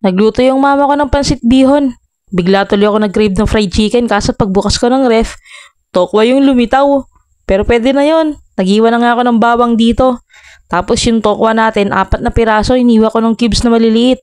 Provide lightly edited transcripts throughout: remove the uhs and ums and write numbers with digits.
Nagluto yung mama ko ng pansit bihon. Bigla tuloy ako nag-crave ng fried chicken kaso pagbukas ko ng ref, tokwa yung lumitaw. Pero pwede na yon. Nag-iwan na nga ako ng bawang dito. Tapos yung tokwa natin, 4 na piraso, iniwa ko ng cubes na maliliit.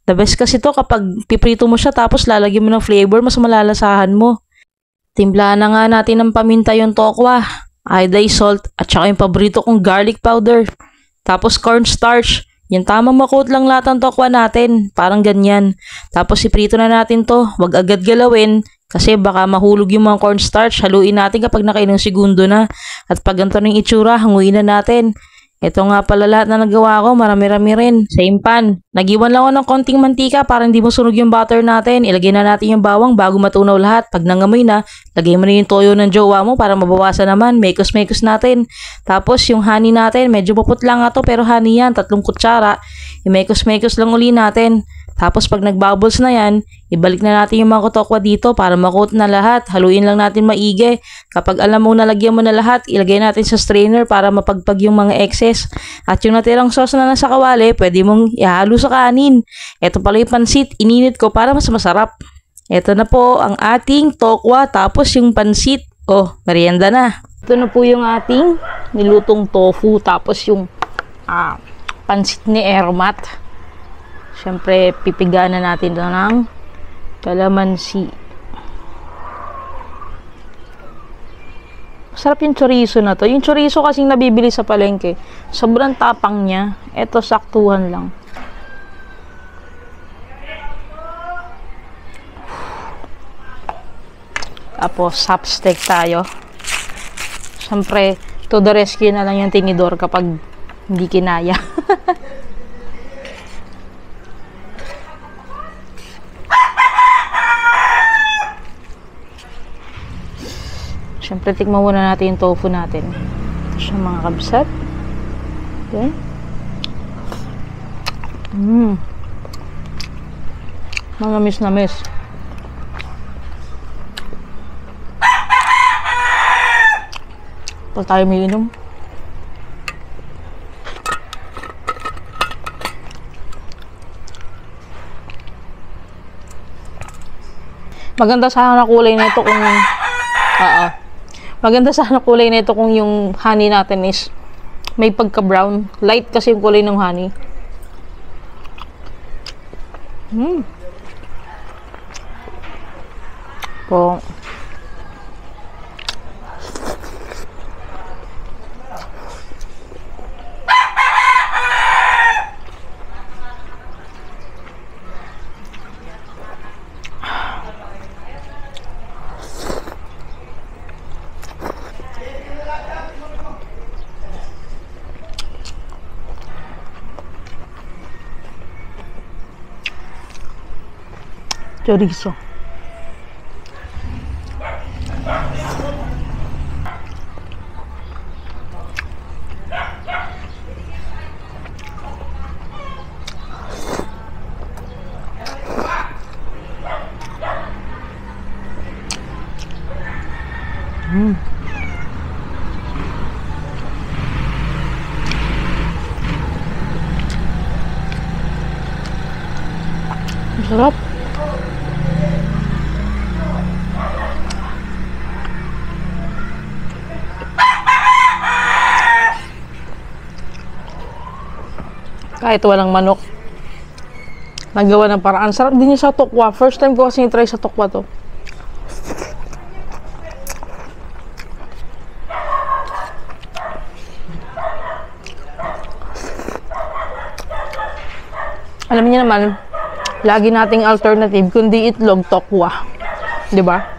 The best kasi to kapag piprito mo siya tapos lalagyan mo ng flavor, mas malalasahan mo. Timplahan na nga natin ng paminta yung tokwa, iodized salt, at saka yung paborito kong garlic powder. Tapos cornstarch. Yung tamang makot lang lahat ng tokwa natin. Parang ganyan. Tapos iprito na natin to. Huwag agad galawin. Kasi baka mahulog yung mga cornstarch. Haluin natin kapag nakailang segundo na. At pag ganito ng itsura, hanguin na natin. Ito nga pala lahat na nagawa ko. Marami-rami rin. Same pan. Nag-iwan lang ako ng konting mantika para hindi masunog yung butter natin. Ilagay na natin yung bawang bago matunaw lahat. Pag nangamoy na, lagay mo na yung toyo ng jowa mo para mabawasan naman. Mekos-mekos natin. Tapos yung honey natin, medyo maputla nga to pero honey yan, 3 kutsara. I-mekos-mekos lang uli natin. Tapos pag nag-bubbles na yan, ibalik na natin yung mga tokwa dito para makot na lahat. Haluin lang natin maigi. Kapag alam mo nalagyan mo na lahat, ilagay natin sa strainer para mapagpag yung mga excess. At yung natirang sauce na nasa kawali, pwede mong ihalo sa kanin. Ito pala yung pansit, ininit ko para mas masarap. Ito na po ang ating tokwa tapos yung pansit. Oh, merienda na. Ito na po yung ating nilutong tofu tapos yung pansit ni Ermat. Siyempre, pipigaan na natin ito ng kalamansi. Masarap yung chorizo na to. Yung chorizo kasing nabibili sa palengke, sobrang tapang niya. Ito, saktuhan lang. Tapos, chopstick tayo. Siyempre, to the rescue na lang yung tinidor kapag hindi kinaya. Siyempre, tikman muna natin yung tofu natin. Ito siya mga kabsat. Okay. Manamis na miss. Ito tayo may inom. Maganda sana kulay nito kung maganda sana kulay nito kung yung honey natin is may pagka-brown. Light kasi yung kulay ng honey. Po. Chorizo. Sarap. Kahit walang manok, nagawa ng paraan. Sarap din niya sa tokwa. First time ko kasi try sa tokwa to. Alam niyo naman, lagi nating alternative kundi itlog, tokwa. 'Di ba?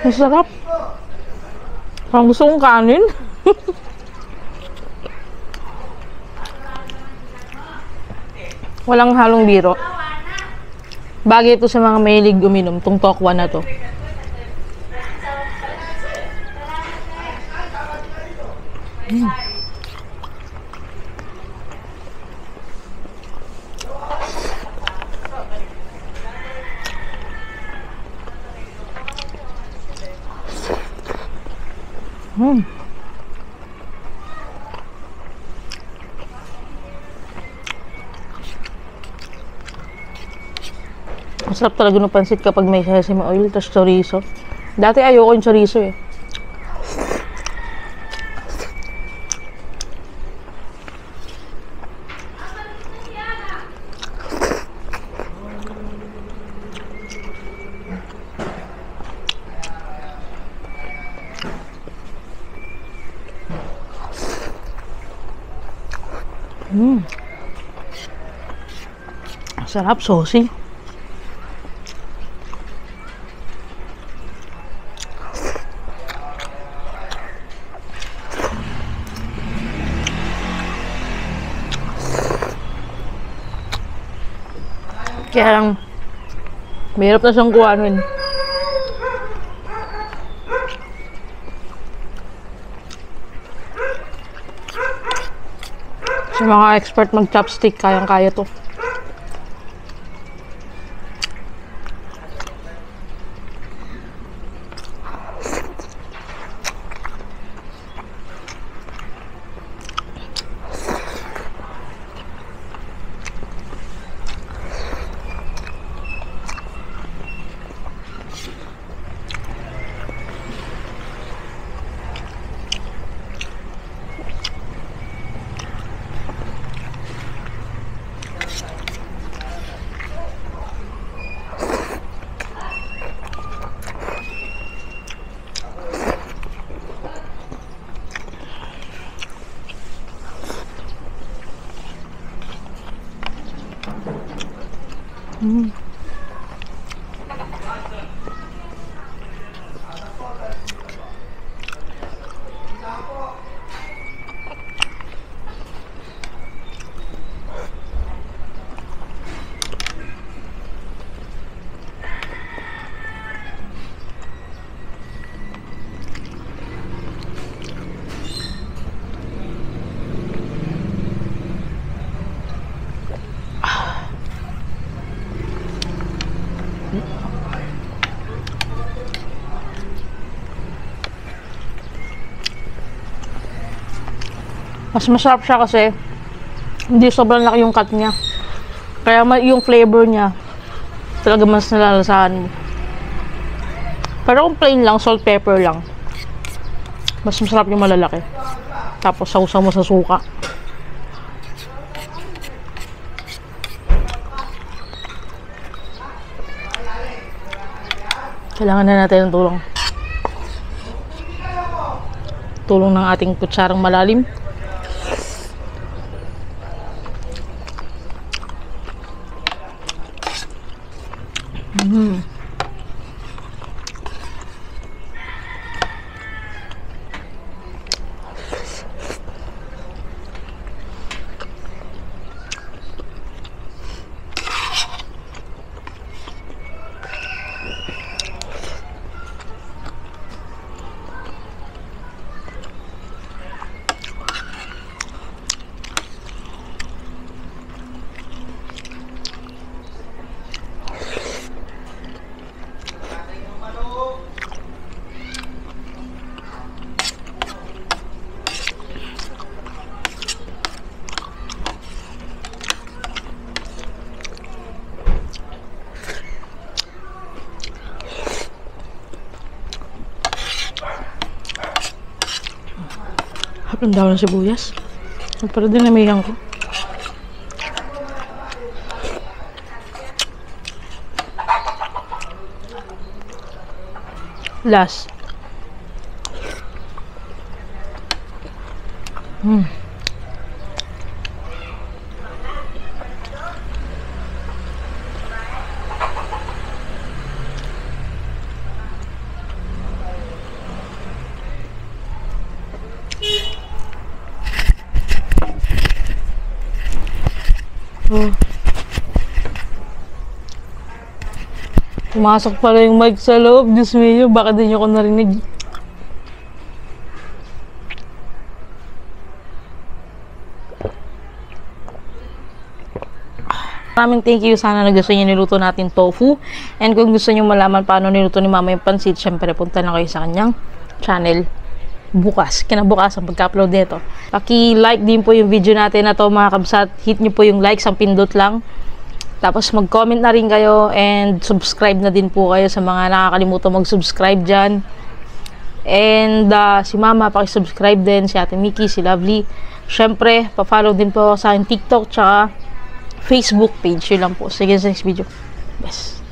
Masarap. Parang gusto kong kanin. Walang halong biro. Bagay ito sa mga mahilig uminom, tong tokwa na to. Masarap talaga ng pansit kapag may sesame oil, tas chorizo. Dati ayoko yung chorizo eh. Sarap, saucy. Kaya lang, mahirap na siyang kuhanin. Sa mga expert mag-chopstick, kayang-kaya to. Mas masarap siya kasi hindi sobrang laki yung cut niya. Kaya yung flavor niya talaga mas nalalasahan mo. Pero kung plain lang, salt, pepper lang, mas masarap yung malalaki. Tapos sausaw mo sa suka. Kailangan na natin ng tulong. Tulong ng ating kutsarang malalim. Ang daw ng sibuyas. Pero dinamihan ko. Last. Oh. Pumasok pala yung mic sa loob. Diyos mio, baka din nyo ko narinig. Maraming thank you. Sana nagustuhan nyo niluto natin tofu. And kung gusto nyo malaman paano niluto ni Mama yung pansit, syempre punta na kayo sa kanyang channel bukas. Kinabukas ang pagka-upload nito. Paki-like din po yung video natin na to mga kabsat. Hit nyo po yung likes, ang pindot lang. Tapos mag-comment na rin kayo and subscribe na din po kayo sa mga nakakalimutan mag-subscribe dyan. And si Mama, paki-subscribe din. Si Ate Mickey, si Lovely. Syempre, pa-follow din po sa aking TikTok tsaka Facebook page. Yun lang po. Sige sa next video. Best.